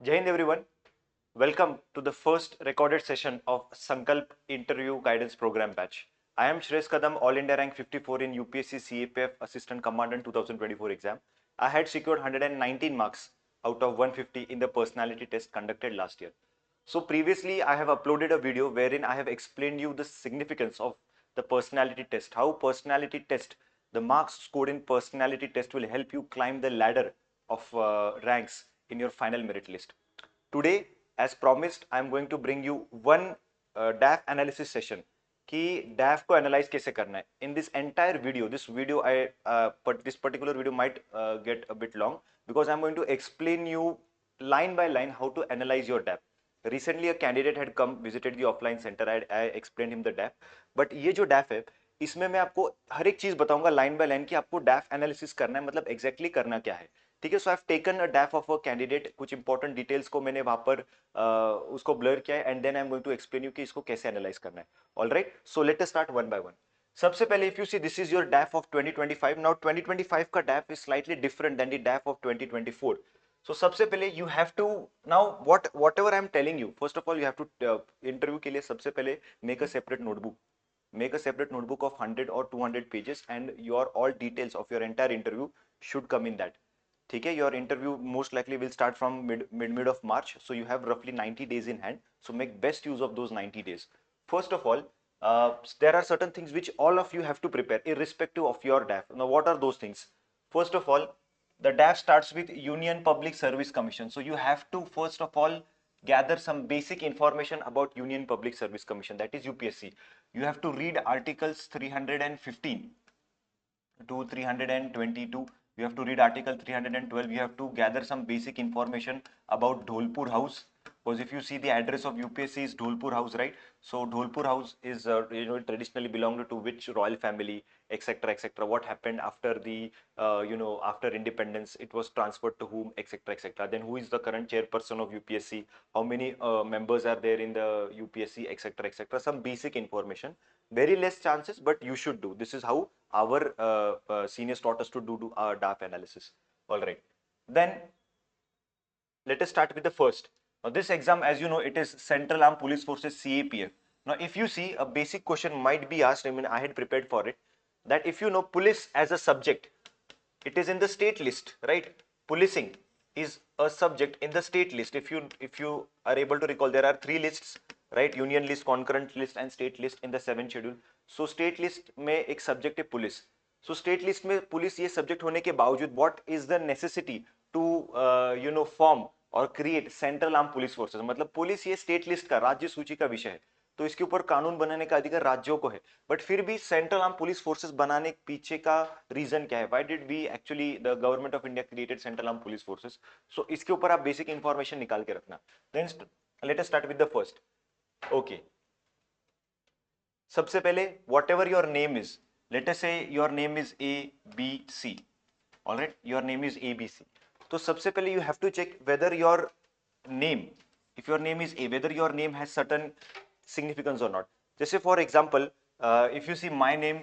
Jai Hind everyone. Welcome to the first recorded session of Sankalp Interview Guidance Program batch. I am Shreys Kadam, All India rank 54 in UPSC CAPF Assistant Commandant 2024 exam. I had secured 119 marks out of 150 in the personality test conducted last year. So previously I have uploaded a video wherein I have explained you the significance of the personality test, how personality test, the marks scored in personality test will help you climb the ladder of ranks in your final merit list. Today, as promised, I am going to bring you one DAF analysis session कि DAF को analyze कैसे करना है. In this entire video, this particular video might get a bit long because I'm going to explain you line by line how to analyze your DAF. Recently, a candidate had come visited the offline center. I explained him the DAF. But ये जो DAF है, इसमें मैं आपको हर एक चीज बताऊंगा line by line कि आपको DAF एनालिसिस करना है, मतलब एग्जैक्टली करना क्या है. ठीक है. So I have taken a DAF of a candidate, कुछ इंपॉर्टेंट डिटेल्स को मैंने वहां पर उसको ब्लर किया है and then I am going to explain you कि इसको कैसे एनालाइज करना है. Alright, so let us start one by one. सबसे पहले if you see this is your DAF of 2025. Now 2025 का DAF is slightly different than the DAF of 2024. सो सबसे पहले you have to, now whatever I am telling you, first of all you have to interview के लिए सबसे पहले make a separate notebook. Make a separate notebook of 100 or 200 pages and your all details of your entire interview should come in that. ठीक है. Your interview most likely will start from mid of March, so you have roughly 90 days in hand, so make best use of those 90 days. First of all, there are certain things which all of you have to prepare irrespective of your DAF. Now what are those things? First of all, the DAF starts with Union Public Service Commission, so you have to first of all gather some basic information about Union Public Service Commission, that is UPSC. You have to read articles 315 to 322. You have to read article 312. You have to gather some basic information about Dholpur House, because if you see the address of UPSC is Dholpur House, right? So Dholpur House is traditionally belonged to which royal family, etc., etc. What happened after the after independence, it was transferred to whom, etc., etc. Then who is the current chairperson of UPSC, how many members are there in the UPSC, etc., etc. Some basic information, very less chances, but you should do. This is how our seniors taught us to do DAF analysis. All right. Then let us start with the first. Now this exam, as you know, it is Central Armed Police Forces CAPF. Now if you see, a basic question might be asked, I mean I had prepared for it, that if you know police as a subject, it is in the state list, right? Policing is a subject in the state list. If you are able to recall, there are three lists, right? Union list, concurrent list and state list in the 7th schedule. So state list में एक subject है police. So state list में police ये subject होने के बावजूद, what is the necessity to form और create central arm police forces? मतलब पुलिस ये स्टेट लिस्ट का, राज्य सूची का विषय है, तो इसके ऊपर कानून बनाने का अधिकार राज्यों को है. बट फिर भी सेंट्रल आर्म पुलिस फोर्सेस बनाने के पीछे का रीजन क्या है? Why did we actually the government of India created central arm police forces? So इसके ऊपर आप बेसिक इंफॉर्मेशन निकाल के रखना. Then let us start with the first. Okay, सबसे पहले whatever your name is, let us say your name is ABC. Alright, your name is ABC. तो सबसे पहले you have to check whether your name, if your name is A, whether your name has certain significance और not. जैसे for example, if you see my name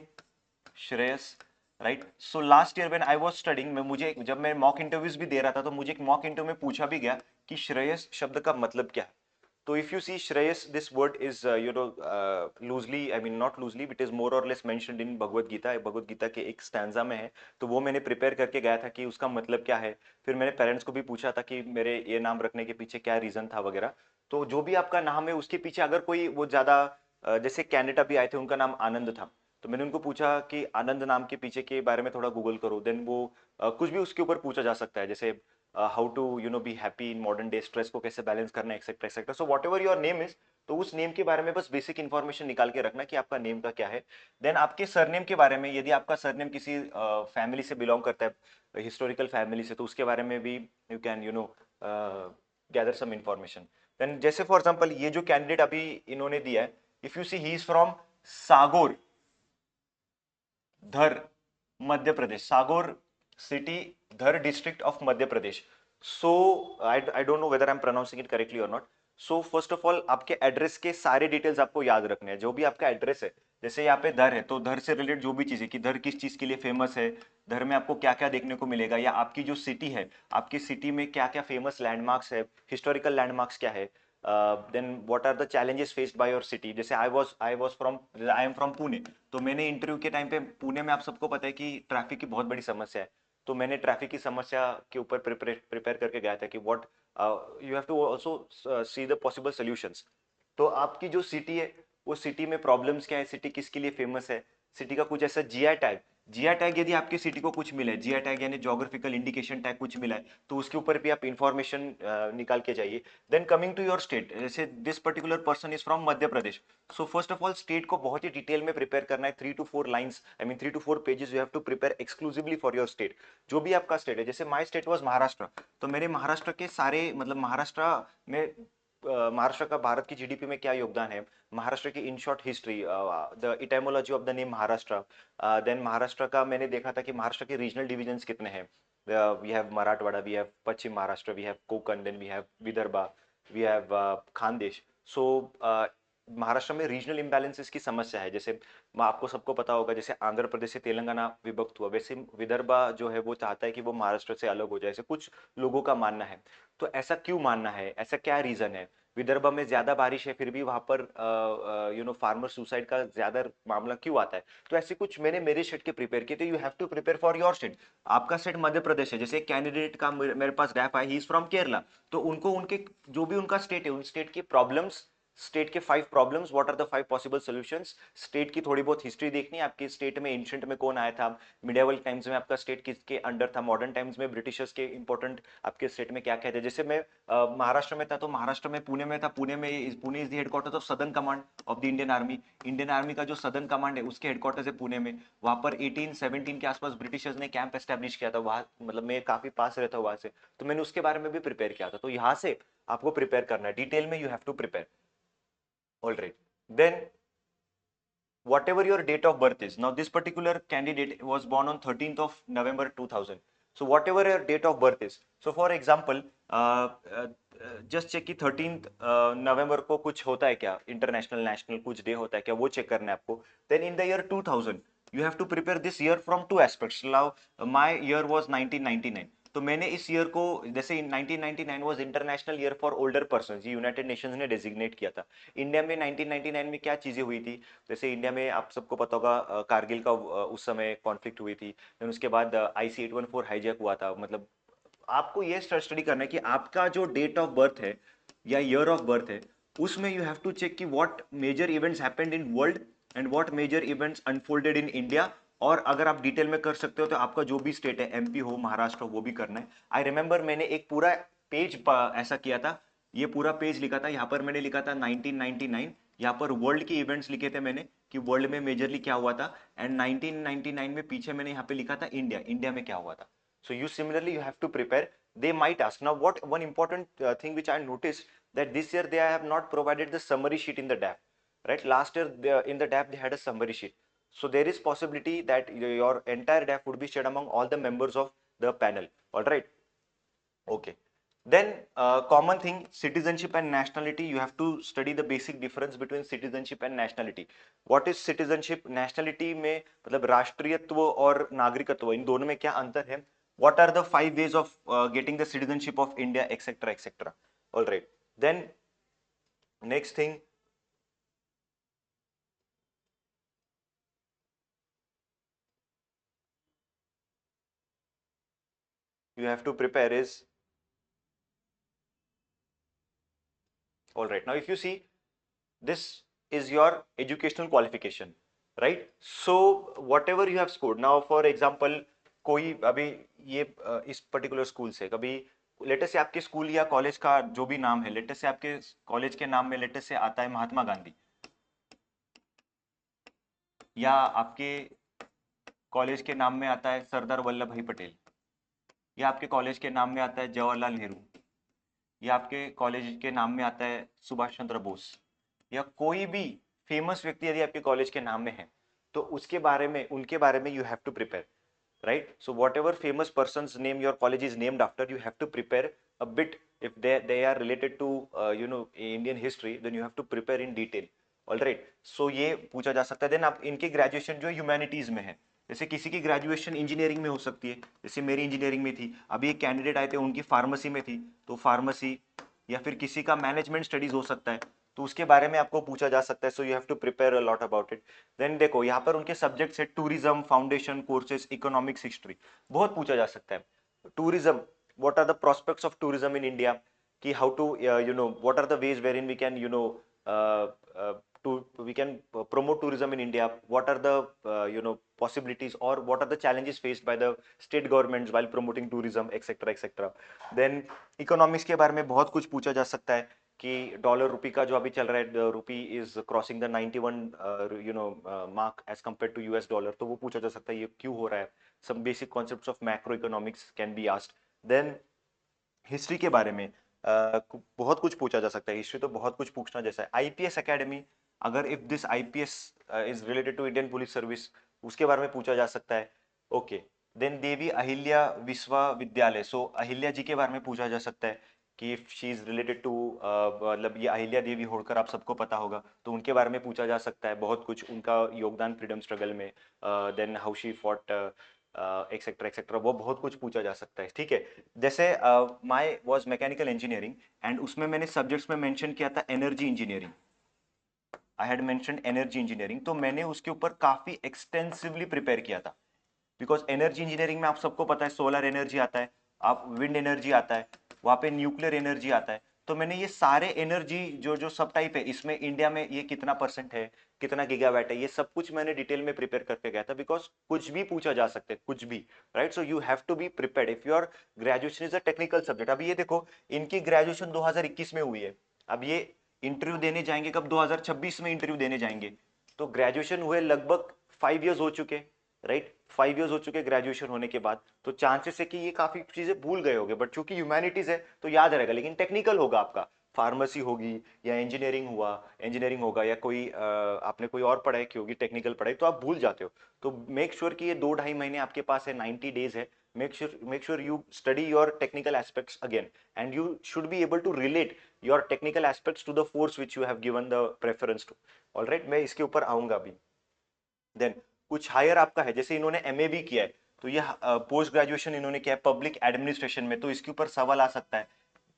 Shreyas, right? So last year when I was studying, जब मैं mock interviews भी दे रहा था, तो मुझे एक मॉक इंटरव्यू में पूछा भी गया कि श्रेयस शब्द का मतलब क्या है. तो if you see Shreyas, this word is loosely, I mean not loosely, it is more or less mentioned in Bhagavad Gita. Bhagavad Gita के एक स्टैंजा में है, तो वो मैंने प्रिपेयर करके गया था कि उसका मतलब क्या है. फिर मैंने पेरेंट्स को भी पूछा था कि मेरे ये नाम रखने के पीछे क्या रीजन था वगैरह. तो जो भी आपका नाम है उसके पीछे अगर कोई वो ज्यादा जैसे कैनेडा भी आए थे, उनका नाम आनंद था, तो मैंने उनको पूछा कि आनंद नाम के पीछे के बारे में थोड़ा गूगल करो. देन वो कुछ भी उसके ऊपर पूछा जा सकता है, जैसे how to be happy in modern day, stress को कैसे बैलेंस करना, etcetera etcetera. So whatever your name is, तो उस नेम के बारे में बस बेसिक इंफॉर्मेशन निकाल के रखना कि आपका नेम का क्या है. देन आपके सरनेम के बारे में, यदि आपका सरनेम किसी फैमिली से बिलोंग करता है, हिस्टोरिकल फैमिली से, तो उसके बारे में भी you can gather some information. Then जैसे फॉर एग्जाम्पल ये जो कैंडिडेट अभी इन्होंने दिया है, if you see he is from Sagar Dhar, Madhya Pradesh. Sagar city, Dhar district of Madhya Pradesh. So I don't know whether I'm pronouncing it correctly or not. So first of all आपके address के सारे डिटेल्स आपको याद रखने हैं, जो भी आपका एड्रेस है। जैसे यहाँ पे धर है, तो धर से रिलेटेड जो भी चीज़ है कि धर किस चीज़ के लिए फेमस है, धर में आपको क्या क्या देखने को मिलेगा, या आपकी जो सिटी है, आपकी सिटी में क्या क्या फेमस लैंडमार्क्स है, हिस्टोरिकल लैंडमार्क्स क्या है, then what are the challenges faced by your city. जैसे आई एम फ्रॉम पुणे, तो मैंने इंटरव्यू के टाइम पे पुणे में, आप सबको पता है कि ट्रैफिक की बहुत बड़ी समस्या है, तो मैंने ट्रैफिक की समस्या के ऊपर प्रिपेयर करके गया था कि what you have to also see the possible solutions. तो आपकी जो सिटी है, वो सिटी में प्रॉब्लम्स क्या है, सिटी किसके लिए फेमस है, सिटी का कुछ ऐसा जीआई टैग, जीआई टैग यदि आपकी सिटी को कुछ मिला है, जीआई टैग यानी जोग्राफिकल इंडिकेशन टैग कुछ मिला है, तो उसके ऊपर भी आप इंफॉर्मेशन निकाल के जाइए। Then coming to your state, जैसे this particular person is from Madhya Pradesh, so first of all state को बहुत ही डिटेल में प्रिपेयर करना है, 3 to 4 lines, I mean 3 to 4 pages you have to prepare exclusively for your state, जो भी आपका state है। जैसे माई स्टेट वॉज महाराष्ट्र, तो मेरे महाराष्ट्र के सारे, मतलब महाराष्ट्र में महाराष्ट्र का भारत की जीडीपी में क्या योगदान है, महाराष्ट्र की in short history, the etymology of the name Maharashtra, then Maharashtra का मैंने देखा था कि महाराष्ट्र के रीजनल डिविजन्स कितने हैं, we have Marathwada, we have Paschim Maharashtra, we have Konkan, then we have Vidarbha, we have Khandesh. So Maharashtra में रीजनल इम्बैलेंसेस की समस्या है। जैसे आपको सबको पता होगा, जैसे आंध्र प्रदेश से तेलंगाना विभक्त हुआ, वैसे विदर्भा जो है वो चाहता है कि वो महाराष्ट्र से अलग हो जाए, ऐसे कुछ लोगों का मानना है। तो ऐसा क्यों मानना है, ऐसा क्या रीजन है, विदर्भ में ज्यादा बारिश है फिर भी वहां पर फार्मर सुसाइड का ज्यादा मामला क्यों आता है। तो ऐसे कुछ मैंने मेरे स्टेट के प्रिपेयर किए थे, you have to prepare for your state. आपका स्टेट मध्य प्रदेश है, जैसे एक कैंडिडेट का मेरे पास गैप है, ही इज फ्रॉम केरला, तो उनको उनके जो भी उनका स्टेट है, उन स्टेट की प्रॉब्लम्स, स्टेट के 5 problems, what are the 5 possible solutions, state की थोड़ी बहुत हिस्ट्री देखनी है, आपके स्टेट में एंशिएंट में कौन आया था, मिडिवल टाइम्स में आपका स्टेट किसके अंडर था, मॉडर्न टाइम्स में ब्रिटिशर्स के इंपॉर्टेंट आपके स्टेट में क्या कहते हैं। जैसे मैं महाराष्ट्र में था, तो महाराष्ट्र में पुणे में था, Pune is the headquarters of southern command of the Indian army, Indian army का जो सदर्न कमांड है उसके हेडक्वार्टर्स है पुणे में। वहां पर 1817 के आसपास ब्रिटिशर्स ने कैंप एस्टेब्लिश किया था वहां, मतलब मैं काफी पास रहता हूँ वहां से, तो मैंने उसके बारे में भी प्रिपेयर किया था। तो यहाँ से आपको प्रिपेयर करना है डिटेल में, you have to prepare. All right. Then whatever your date of birth is, now this particular candidate was born on 13th of November 2000. So whatever your date of birth is, so for example, just check कि 13th नवंबर को कुछ होता है क्या, international national कुछ day होता है क्या, वो चेक करना है आपको। Then in the year 2000 you have to prepare this year from 2 aspects. Now my year was 1999, तो मैंने इस ईयर को, जैसे 1999 was international year for older person, ये यूनाइटेड नेशंस ने डेजिग्नेट किया था। इंडिया में 1999 में क्या चीजें हुई थी, जैसे इंडिया में आप सबको पता होगा कारगिल का उस समय कॉन्फ्लिक्ट हुई थी, देन उसके बाद IC-814 हाईजैक हुआ था। मतलब आपको ये स्टडी करना है कि आपका जो डेट ऑफ बर्थ है या ईयर ऑफ बर्थ है, उसमें यू हैव टू चेक कि what major events happened in world and what major events unfolded in India. और अगर आप डिटेल में कर सकते हो तो आपका जो भी स्टेट है, एमपी हो, महाराष्ट्र हो, वो भी करना है। आई रिमेंबर मैंने एक पूरा पेज ऐसा किया था, ये पूरा पेज लिखा था, यहाँ पर मैंने लिखा था 1999, यहाँ पर वर्ल्ड के इवेंट्स लिखे थे मैंने कि वर्ल्ड में मेजरली क्या हुआ था, एंड 1999 में पीछे मैंने यहाँ पे लिखा था इंडिया, इंडिया में क्या हुआ था। So you similarly you have to prepare. They might ask now what one important thing which I noticed, that this year they have not provided the summary sheet in the DAP. Right? Last year in the DAP they had a summary sheet. So there is possibility that your entire DAP would be shared among all the members of the panel. All right. Okay. Then common thing, citizenship and nationality. You have to study the basic difference between citizenship and nationality. What is citizenship? Nationality में मतलब राष्ट्रीयत्व और नागरिकत्व, इन दोनों में क्या अंतर है? What are the 5 ways of getting the citizenship of India, etc., etc. All right. Then next thing you have to prepare is, all right. Now if you see, this is your educational qualification, right? So whatever you have scored, now for example, कोई अभी ये इस particular school से कभी, latest से आपके school या college का जो भी नाम है, लेटेस्ट से आपके कॉलेज के नाम में लेटेस्ट से आता है महात्मा गांधी, या आपके कॉलेज के नाम में आता है सरदार वल्लभ भाई पटेल, या आपके कॉलेज के नाम में आता है जवाहरलाल नेहरू, या आपके कॉलेज के नाम में आता है सुभाष चंद्र बोस, या कोई भी फेमस व्यक्ति यदि आपके कॉलेज के नाम में है, तो उसके बारे में, उनके बारे में you have to prepare. right? So whatever famous person's name your college is named after, you have to prepare a bit. If they are related to Indian history, then you have to prepare in detail. All right, so ये पूछा जा सकता है। Then आप इनकी graduation जो humanities में है, जैसे किसी की ग्रेजुएशन इंजीनियरिंग में हो सकती है, जैसे मेरी इंजीनियरिंग में थी। अभी एक कैंडिडेट आए थे, उनकी फार्मेसी में थी, तो फार्मेसी, या फिर किसी का मैनेजमेंट स्टडीज हो सकता है, तो उसके बारे में आपको पूछा जा सकता है। So you have to prepare a lot about it. Then देखो यहाँ पर उनके सब्जेक्ट्स है tourism, foundation courses, economics, history, बहुत पूछा जा सकता है। Tourism, what are the prospects of tourism in India, कि how to what are the ways wherein we can we can promote tourism in India, what are the possibilities, or what are the challenges faced by the state governments while promoting tourism, etc etc. Then economics के बारे में बहुत कुछ पूछा जा सकता है, कि डॉलर रुपी का जो अभी चल रहा है, rupee is crossing the 91 mark as compared to US dollar, तो वो पूछा जा सकता है ये क्यों हो रहा है। Some basic concepts of macroeconomics can be asked. Then history के बारे में बहुत कुछ पूछा जा सकता है। हिस्ट्री तो बहुत कुछ पूछना जैसा है। आईपीएस एकेडमी, अगर if this IPS is related to Indian police service, उसके बारे में पूछा जा सकता है। ओके, देन देवी अहिल्या विश्वविद्यालय, सो अहिल्या जी के बारे में पूछा जा सकता है, कि if she is related to, मतलब ये अहिल्या देवी होलकर आप सबको पता होगा, तो उनके बारे में पूछा जा सकता है बहुत कुछ, उनका योगदान फ्रीडम स्ट्रगल में, then how she fought etcetera etcetera, वो बहुत कुछ पूछा जा सकता है। ठीक है, जैसे my was mechanical engineering, and उसमें मैंने सब्जेक्ट्स में मेंशन किया था energy engineering. I had mention energy engineering, तो मैंने उसके ऊपर काफी एक्सटेंसिवली प्रिपेयर किया था। बिकॉज एनर्जी इंजीनियरिंग में आप सबको पता है सोलर एनर्जी आता है, आप विंड एनर्जी आता है, वहां पे न्यूक्लियर एनर्जी आता है। तो मैंने ये सारे एनर्जी जो जो सब टाइप है, इसमें इंडिया में ये कितना परसेंट है, कितना गीगावाट है, ये सब कुछ मैंने डिटेल में प्रिपेयर करके गया था, बिकॉज कुछ भी पूछा जा सकता है, कुछ भी, right? So you have to be prepared if your graduation is a technical subject. अभी ये देखो, इनकी ग्रेजुएशन 2021 में हुई है, अब ये इंटरव्यू देने जाएंगे कब? 2026 में इंटरव्यू देने जाएंगे। तो ग्रेजुएशन हुए लगभग 5 इयर्स हो चुके, राइट? 5 इयर्स हो चुके ग्रेजुएशन होने के बाद, तो चांसेस है कि ये काफी चीजें भूल गए होंगे, बट चूंकि ह्यूमैनिटीज है तो याद रहेगा। लेकिन टेक्निकल होगा आपका, फार्मेसी होगी या इंजीनियरिंग होगा, या कोई आपने कोई और पढ़ाई की होगी, टेक्निकल पढ़ाई, तो आप भूल जाते हो। तो मेक श्योर कि ये 2-2.5 महीने आपके पास है, 90 डेज है। make sure you study your technical aspects again, and you should be able to relate your technical aspects to the force which you have given the preference to. all right, मैं इसके ऊपर आऊंगा अभी। Then कुछ higher आपका है, जैसे इन्होंने एमए भी किया है, तो ये पोस्ट ग्रेजुएशन इन्होंने किया है पब्लिक एडमिनिस्ट्रेशन में, तो इसके ऊपर सवाल आ सकता है,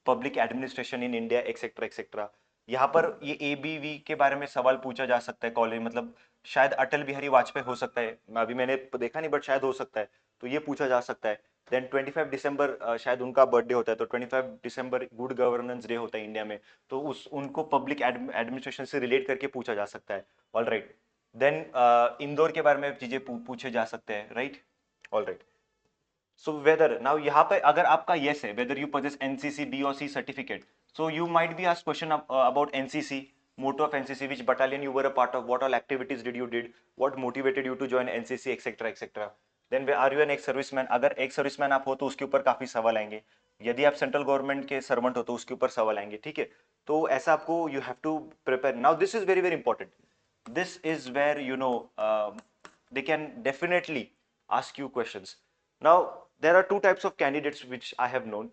public administration in India etcetera etcetera. यहाँ पर ये एबीवी के बारे में सवाल पूछा जा सकता है कॉलेज, मतलब शायद अटल बिहारी वाजपेयी हो सकता है, अभी मैंने देखा नहीं, बट शायद हो सकता है, तो ये पूछा जा सकता है। देन 25 दिसंबर शायद उनका बर्थडे होता है, तो 25 दिसंबर गुड गवर्नेंस डे होता है इंडिया में, तो उस उनको पब्लिक एडमिनिस्ट्रेशन से रिलेट करके पूछा जा सकता है। ऑल राइट, देन इंदौर के बारे में चीजें पूछे जा सकते हैं, right? All right, so whether now यहाँ पे अगर आपका यस है, whether you possess NCC B और C certificate, so you might be asked question about NCC, motto of NCC, which battalion you were a part of, what all activities did, what motivated you to join NCC, etc etc. Then are you an ex serviceman? अगर ex serviceman आप हो तो उसके ऊपर काफी सवाल आएंगे। यदि आप सेंट्रल गवर्नमेंट के सर्वेंट हो तो उसके ऊपर सवाल आएंगे। ठीक है, तो ऐसा आपको you have to prepare. Now this is very very important, this is where they can definitely ask you questions. Now there are two types of candidates which I have known.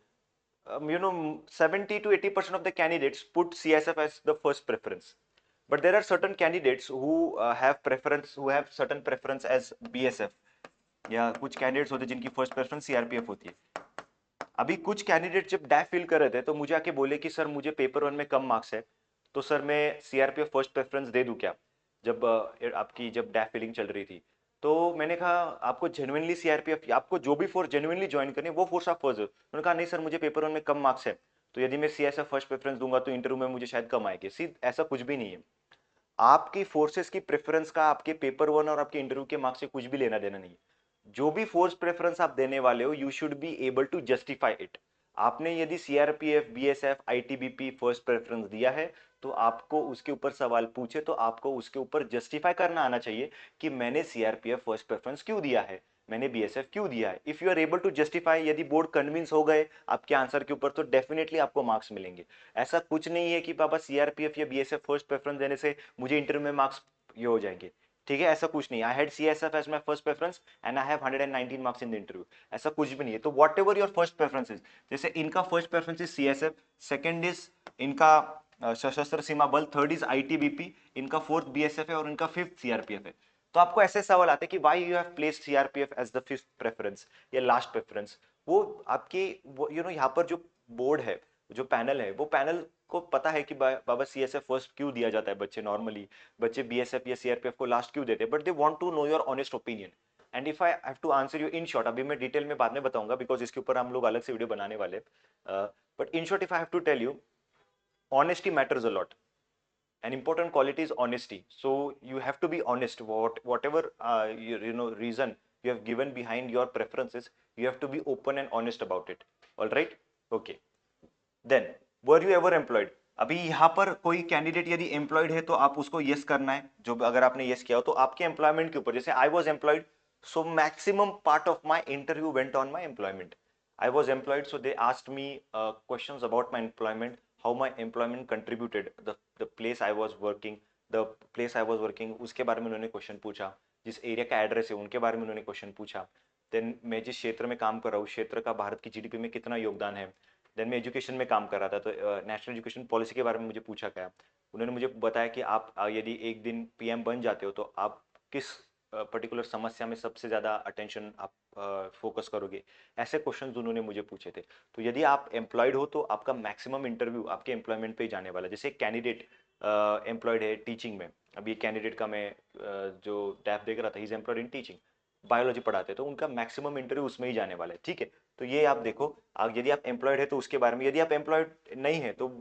70 to 80% of the candidates put CSF as the first preference, but there are certain candidates who have certain preference as BSF, या कुछ candidates होते हैं जिनकी first preference CRPF होती है। अभी कुछ candidate जब डैफ फिल कर रहे थे तो मुझे आके बोले कि सर मुझे पेपर 1 में कम मार्क्स है, तो सर मैं सीआरपीएफ फर्स्ट प्रेफरेंस दे दूं क्या? जब आपकी जब डैफ फिलिंग चल रही थी, तो मैंने कहा आपको जेन्युइनली सीआरपीएफ, आपको जो भी फोर्स जेन्युइनली ज्वाइन करनी है वो फोर्स आप फर्स्ट दो। उन्होंने कहा नहीं सर मुझे पेपर 1 में कम मार्क्स है, तो यदि मैं सीएसएफ फर्स्ट प्रेफरेंस दूंगा तो इंटरव्यू में मुझे शायद कम आएगी। सी ऐसा कुछ भी नहीं है, आपकी फोर्सेस की प्रेफरेंस का आपके पेपर 1 और आपके इंटरव्यू के मार्क्स से कुछ भी लेना देना नहीं है। जो भी फोर्स प्रेफरेंस आप देने वाले हो, you should be able to justify it. आपने यदि CRPF, BSF, ITBP first preference दिया है, तो आपको उसके ऊपर सवाल पूछे तो आपको उसके ऊपर जस्टिफाई करना आना चाहिए कि मैंने सीआरपीएफ फर्स्ट प्रेफरेंस क्यों दिया है, मैंने बीएसएफ क्यों दिया है। If you are able to justify, यदि बोर्ड कन्विंस हो गए आपके आंसर के ऊपर, तो डेफिनेटली आपको मार्क्स मिलेंगे। ऐसा कुछ नहीं है कि पापा सीआरपीएफ या बीएसएफ फर्स्ट प्रेफरेंस देने से मुझे इंटरव्यू में मार्क्स ये हो जाएंगे। ठीक है, ऐसा कुछ नहीं, I had CSF as my first preference and I have 119 marks in the interview, ऐसा कुछ भी नहीं है। तो whatever your first preference is, जैसे इनका first preference is CSF, second is इनका Sashastra Seema Bal, third is ITBP, इनका फोर्थ BSF है और इनका फिफ्थ CRPF है। तो आपको ऐसे सवाल आते हैं कि why you have placed CRPF as the fifth preference या लास्ट प्रेफरेंस। वो आपके यहाँ पर जो बोर्ड है, जो पैनल है, वो पैनल को पता है कि बाबा CSF फर्स्ट क्यों दिया जाता है, बच्चे नॉर्मली बच्चे BSF या CRPF को लास्ट क्यों देते हैं, but they want to know your honest opinion. And if I have to answer you in short, अभी मैं डिटेल में बाद में बताऊंगा बिकॉज इसके ऊपर हम लोग अलग से वीडियो बनाने वाले, but in short if I have to tell you, honesty matters a lot. An important quality is honesty, so you have to be honest. Whatever reason you have given behind your preferences, you have to be open and honest about it. All right, okay. Then were you ever employed? अभी यहाँ पर कोई candidate यदि employed है तो आप उसको yes करना है, जो अगर आपने यस किया हो तो आपके एम्प्लॉयमेंट के ऊपर, जैसे I was employed, so maximum part of my interview went on my employment. I was employed, so they asked me questions about my employment, how my employment contributed, the place I was working, the place I was working, उसके बारे में उन्होंने question पूछा, जिस area का address है उनके बारे में उन्होंने क्वेश्चन पूछा। देन मैं जिस क्षेत्र में काम कर रहा हूँ, क्षेत्र का भारत की GDP में कितना योगदान है। देन मैं एजुकेशन में काम कर रहा था, तो नेशनल एजुकेशन पॉलिसी के बारे में मुझे पूछा गया। उन्होंने मुझे बताया कि आप यदि एक दिन PM बन जाते हो तो आप किस पर्टिकुलर समस्या में सबसे ज़्यादा अटेंशन आप फोकस करोगे। ऐसे क्वेश्चंस उन्होंने मुझे पूछे थे। तो यदि आप एम्प्लॉयड हो तो आपका मैक्सिमम इंटरव्यू आपके एम्प्लॉयमेंट पे ही जाने वाला है। जैसे कैंडिडेट एम्प्लॉयड है टीचिंग में, अभी कैंडिडेट का मैं जो टैब देख रहा था, is employed in teaching, biology पढ़ाते हैं, तो उनका मैक्सिमम इंटरव्यू उसमें ही जाने वाला है। ठीक है, तो ये आप देखो, यदि आप एम्प्लॉयड है तो उसके बारे में, यदि आप एम्प्लॉयड नहीं है तो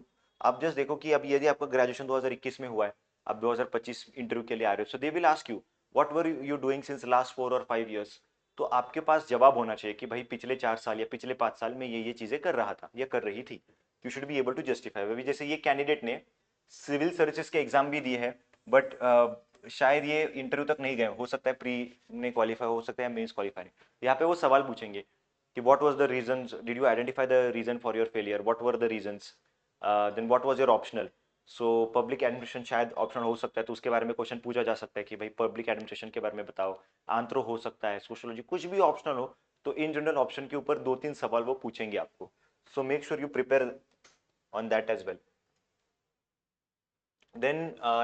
आप जस्ट देखो कि अब यदि आपका ग्रेजुएशन 2021 में हुआ है, आप 2025 इंटरव्यू के लिए आ रहे हो, so they will ask you what were you doing since last 4 और 5 years। तो आपके पास जवाब होना चाहिए कि भाई पिछले 4 साल या पिछले 5 साल में ये चीजें कर रहा था या कर रही थी। You should be able to justify. अभी जैसे ये कैंडिडेट ने सिविल सर्विसेज के एग्जाम भी दिए हैं, बट शायद ये इंटरव्यू तक नहीं गए, हो सकता है प्री में क्वालिफाई, हो सकता है मेंस क्वालिफाई। यहाँ पे वो सवाल पूछेंगे कि what was the reasons, did you identify the reason for your failure, what were the reasons, then what was your optional. So public administration शायद ऑप्शन हो सकता है, तो उसके बारे में क्वेश्चन पूछा जा सकता है कि भाई पब्लिक एडमिनिस्ट्रेशन के बारे में बताओ। आंथ्रो हो सकता है, सोशियोलॉजी, कुछ भी ऑप्शनल हो, तो इन जनरल ऑप्शन के ऊपर 2-3 सवाल वो पूछेंगे आपको। So make sure you prepare on that as well. Then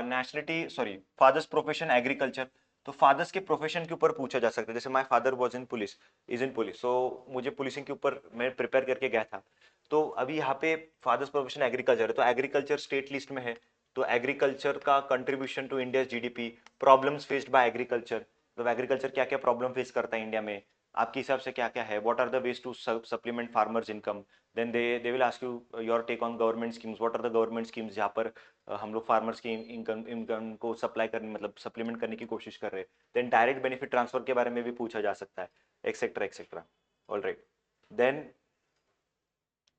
nationality, sorry, father's profession agriculture, तो फादर्स के प्रोफेशन के ऊपर पूछा जा सकता है। जैसे my father was in police, is in police, so मुझे पुलिसिंग के ऊपर मैं प्रिपेयर करके गया था। तो अभी यहाँ पे फादर्स प्रोफेशन एग्रीकल्चर है, तो एग्रीकल्चर स्टेट लिस्ट में है, तो एग्रीकल्चर का contribution to India GDP, problems faced by agriculture, तो एग्रीकल्चर क्या क्या प्रॉब्लम फेस करता है इंडिया में, आपके हिसाब से क्या क्या है, what are the ways to supplement farmers income. Then they will ask you your take on government schemes, what are the government schemes जहाँ पर हम लोग फार्मर्स की इनकम को सप्लाई करने, मतलब सप्लीमेंट करने की कोशिश कर रहे हैं। देन डायरेक्ट बेनिफिट ट्रांसफर के बारे में भी पूछा जा सकता है, एक्सेट्रा एक्सेट्रा। ऑलराइट, देन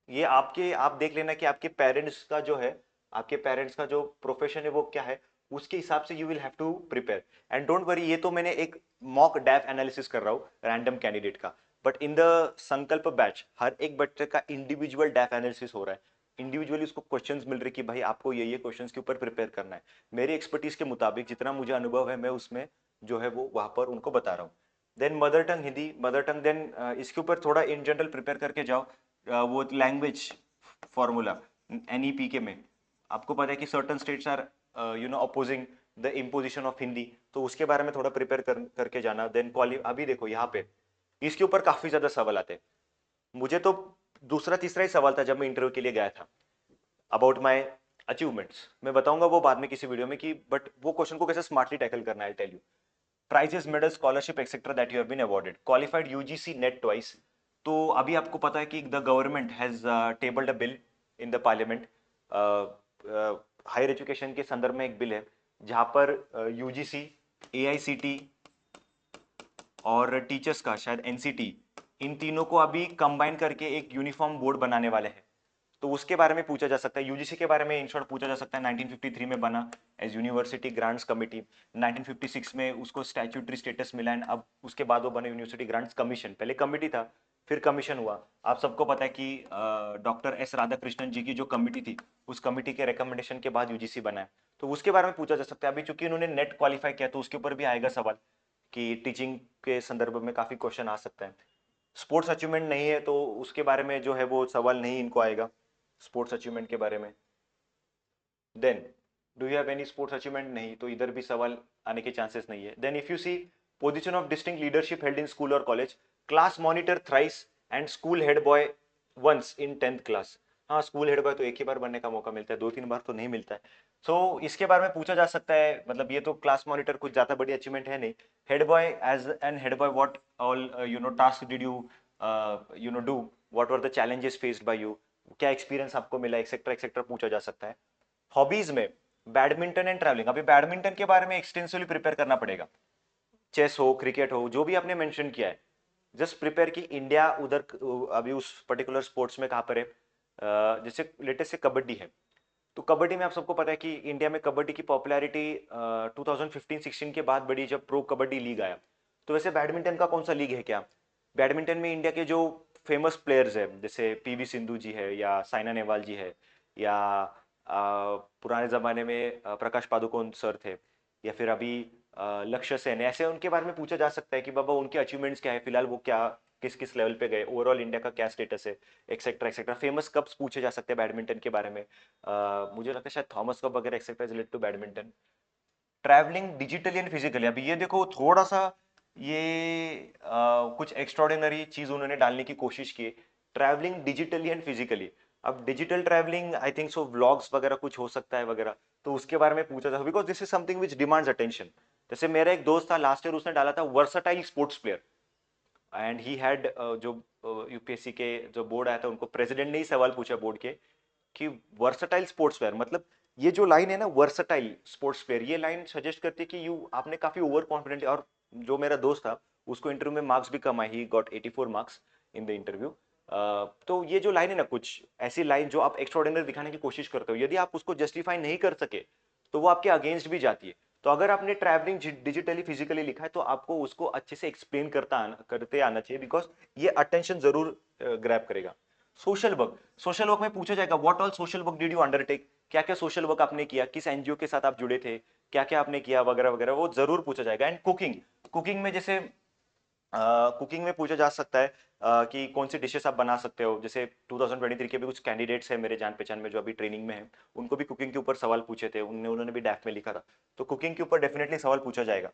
ये आपके, आप देख लेना कि आपके पेरेंट्स का जो है, आपके पेरेंट्स का जो प्रोफेशन है वो क्या है, उसके हिसाब से you will have to prepare. And don't worry, ये तो मैंने एक मॉक डैफ एनालिसिस कर रहा हूँ रैंडम कैंडिडेट का, बट इन द संकल्प बैच हर एक बच्चे का इंडिविजुअल डैफ एनालिसिस हो रहा है। इंडिविजुअली उसको क्वेश्चंस मिल रहे कि भाई आपको ये क्वेश्चंस के ऊपर प्रिपेयर करना है। मेरी एक्सपर्टीज के मुताबिक जितना मुझे अनुभव है, मैं उसमें जो है वो वहां पर उनको बता रहा हूँ। Then mother tongue Hindi, mother tongue, then इसके ऊपर थोड़ा इन जनरल प्रिपेयर करके जाओ। वो लैंग्वेज फॉर्मूला NEPK में आपको पता है कि certain states are opposing the imposition of Hindi, तो उसके बारे में थोड़ा प्रिपेयर करके जाना। देन क्वाली, अभी देखो यहाँ पे इसके ऊपर काफी ज्यादा सवाल आते हैं। मुझे तो दूसरा तीसरा ही सवाल था जब मैं इंटरव्यू के लिए गया था, अबाउट माई अचीवमेंट्स। मैं बताऊंगा वो बाद में किसी वीडियो में कि बट वो क्वेश्चन को कैसे स्मार्टली टैकल करना है, tell you. Prizes, medal, scholarship etcetera that you have been awarded, qualified UGC NET twice. तो अभी आपको पता है कि the government has tabled a bill in the parliament, higher education के संदर्भ में एक बिल है जहां पर UGC, AICT और टीचर्स का शायद NCT, इन तीनों को अभी कंबाइन करके एक यूनिफॉर्म बोर्ड बनाने वाले हैं। तो उसके बारे में पूछा जा सकता है, UGC के बारे में इन शॉर्ट पूछा जा सकता है। 1953 में बना एज यूनिवर्सिटी ग्रांट्स कमिटी, 1956 में उसको स्टैट्यूटरी स्टेटस मिला, एंड अब उसके बाद वो बने यूनिवर्सिटी ग्रांट्स कमीशन, पहले कमिटी था, फिर कमीशन हुआ। आप सबको पता है कि डॉक्टर एस राधाकृष्णन जी की जो कमिटी थी, उस कमिटी के रिकमेंडेशन के बाद यूजीसी बना है, तो उसके बारे में पूछा जा सकता है। अभी चूंकि उन्होंने नेट क्वालिफाई किया तो उसके ऊपर भी आएगा सवाल कि टीचिंग के संदर्भ में काफी क्वेश्चन आ सकता है। स्पोर्ट्स अचीवमेंट नहीं है तो उसके बारे में जो है वो सवाल नहीं इनको आएगा स्पोर्ट्स अचीवमेंट के बारे में। Then do you have any sports achievement, नहीं, तो इधर भी सवाल आने के चांसेस नहीं है। Then if you see position of distinct leadership held in school और college, class monitor thrice and school head boy once in 10th class. हाँ, स्कूल हेड बॉय तो एक ही बार बनने का मौका मिलता है, 2-3 बार तो नहीं मिलता है। सो इसके बारे में पूछा जा सकता है, मतलब ये तो क्लास मॉनिटर कुछ ज्यादा बड़ी अचीवमेंट है नहीं। Head boy, as an head boy what all task did you do, what were the challenges faced by you, क्या एक्सपीरियंस आपको मिला, एक्सेट्रा एक्सेट्रा पूछा जा सकता है। हॉबीज में बैडमिंटन एंड ट्रैवलिंग, अभी बैडमिंटन के बारे में एक्सटेंसिवली प्रिपेयर करना पड़ेगा। चेस हो, क्रिकेट हो, जो भी आपने मेंशन किया है, जस्ट प्रिपेयर कि इंडिया उधर अभी उस पर्टिकुलर स्पोर्ट्स में कहाँ पर है। जैसे लेटेस्ट से कबड्डी है, तो कबड्डी में आप सबको पता है कि इंडिया में कबड्डी की पॉपुलैरिटी 2015-16 के बाद बढ़ी जब प्रो कबड्डी लीग आया। तो वैसे बैडमिंटन का कौन सा लीग है क्या? बैडमिंटन में इंडिया के जो फेमस प्लेयर्स हैं जैसे पीवी सिंधु जी है या साइना नेहवाल जी है, या पुराने ज़माने में प्रकाश पादुकोण सर थे, या फिर अभी लक्ष्य सेन है, ऐसे उनके बारे में पूछा जा सकता है कि बाबा उनके अचीवमेंट्स क्या है, फिलहाल वो क्या किस किस लेवल पे गए, ओवरऑल इंडिया का क्या स्टेटस है, एक्सेट्रा एक्सेट्रा। फेमस कप्स पूछे जा सकते हैं बैडमिंटन के बारे में। मुझे लगता है शायद थॉमस कप वगैरह etcetera is related to badminton. Travelling digitally and physically, अभी ये देखो थोड़ा सा ये कुछ एक्स्ट्रॉर्डिनरी चीज उन्होंने डालने की कोशिश की, ट्रैवलिंग डिजिटली एंड फिजिकली। अब digital travelling I think so vlogs वगैरह कुछ हो सकता है वगैरह, तो उसके बारे में पूछा था because this is something which demands attention. जैसे मेरा एक दोस्त था लास्ट ईयर, उसने डाला था versatile sports player, and he had जो यूपीएससी के जो बोर्ड आया था उनको प्रेसिडेंट ने ही सवाल पूछा बोर्ड के कि वर्सटाइल स्पोर्ट्स प्लेयर, मतलब ये जो लाइन है ना वर्सटाइल स्पोर्ट्स प्लेयर, ये लाइन सजेस्ट करती है कि यू आपने काफी ओवर कॉन्फिडेंट। और जो मेरा दोस्त था उसको इंटरव्यू में मार्क्स भी कम आए, he got 84 marks in the interview. तो ये जो लाइन है ना, कुछ ऐसी लाइन जो आप एक्स्ट्राऑर्डिनरी दिखाने की कोशिश करते हो, यदि आप उसको जस्टिफाई नहीं कर सके तो वो आपके अगेंस्ट भी जाती है। तो अगर आपने ट्रैवलिंग डिजिटली फिजिकली लिखा है तो आपको उसको अच्छे से एक्सप्लेन करते आना चाहिए, बिकॉज ये अटेंशन जरूर ग्रैब करेगा। सोशल वर्क, सोशल वर्क में पूछा जाएगा what all social work did you undertake, क्या क्या सोशल वर्क आपने किया, किस एनजीओ के साथ आप जुड़े थे, क्या क्या आपने किया वगैरह वगैरह, वो जरूर पूछा जाएगा। एंड कुकिंग, कुकिंग में जैसे कुकिंग में पूछा जा सकता है कि कौन सी डिशेस आप बना सकते हो। जैसे 2023 के भी कुछ कैंडिडेट्स हैं मेरे जान पहचान में जो अभी ट्रेनिंग में हैं, उनको भी कुकिंग के ऊपर सवाल पूछे थे, उन्होंने भी डैफ में लिखा था, तो कुकिंग के ऊपर डेफिनेटली सवाल पूछा जाएगा।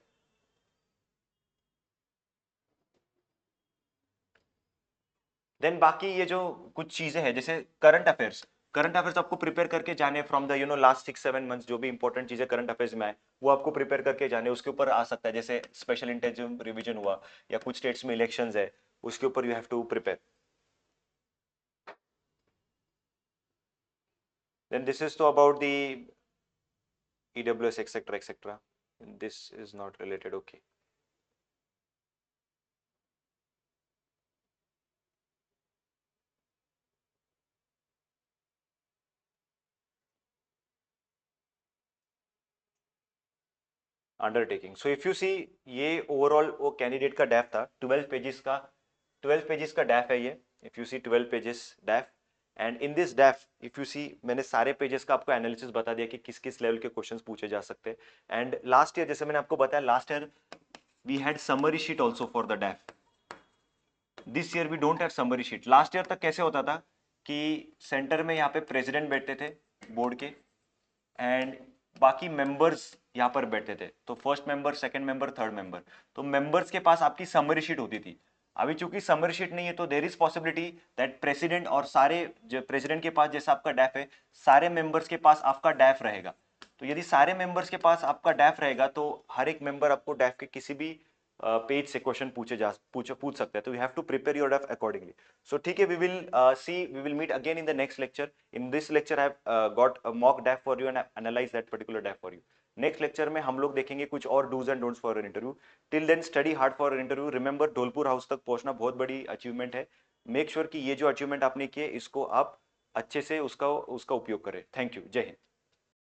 देन बाकी ये जो कुछ चीजें हैं जैसे करंट अफेयर्स, करंट अफेयर्स आपको प्रिपेयर करके जाने फ्रॉम द लास्ट 6-7 मंथ्स, जो भी इंपॉर्टेंट चीजें करंट अफेयर्स में आए वो आपको प्रिपेयर करके जाने, उसके ऊपर आ सकता है। जैसे स्पेशल इंटेंसिव रिवीजन हुआ, या कुछ स्टेट्स में इलेक्शंस है, उसके ऊपर you have to prepare. Then this is तो about the EWS etcetera etcetera, this is not related, okay. Undertaking, so if you see, ये ओवरऑल वो कैंडिडेट का डैफ था 12 पेजेस का, 12 पेजेस का डैफ है ये। If you see 12 pages DAF, and in this DAF if you see मैंने सारे पेजेस का आपको एनालिसिस बता दिया कि किस किस लेवल के क्वेश्चंस पूछे जा सकते हैं। एंड लास्ट ईयर जैसे मैंने आपको बताया, last year we had summary sheet also for the DAF, this year we don't have summary sheet. Last year तक कैसे होता था कि सेंटर में यहाँ पे प्रेसिडेंट बैठते थे बोर्ड के, एंड बाकी मेंबर्स यहाँ पर बैठे थे, तो first member, second member, third member, तो मेंबर्स के पास आपकी समरी शीट होती थी। अभी चूंकि समरी शीट नहीं है तो there is possibility that president और सारे जो प्रेसिडेंट के पास जैसा आपका डैफ है, सारे मेंबर्स के पास आपका डैफ रहेगा। तो यदि सारे मेंबर्स के पास आपका डैफ रहेगा तो हर एक मेंबर आपको डैफ के किसी भी पेज से क्वेश्चन पूछ सकते हैं, तो you have to prepare your DAF accordingly. So ठीक है, we will meet again in the next lecture. In this lecture I have got a mock DAF for you and analyse that particular DAF for you. Next lecture में हम लोग देखेंगे कुछ और dos and don'ts for interview. Till then study hard for interview. Remember, Dholpur house तक पहुंचना बहुत बड़ी अचीवमेंट है। मेक श्योर कि ये जो अचीवमेंट आपने किए इसको आप अच्छे से उसका उसका उपयोग करें। थैंक यू, जय हिंद।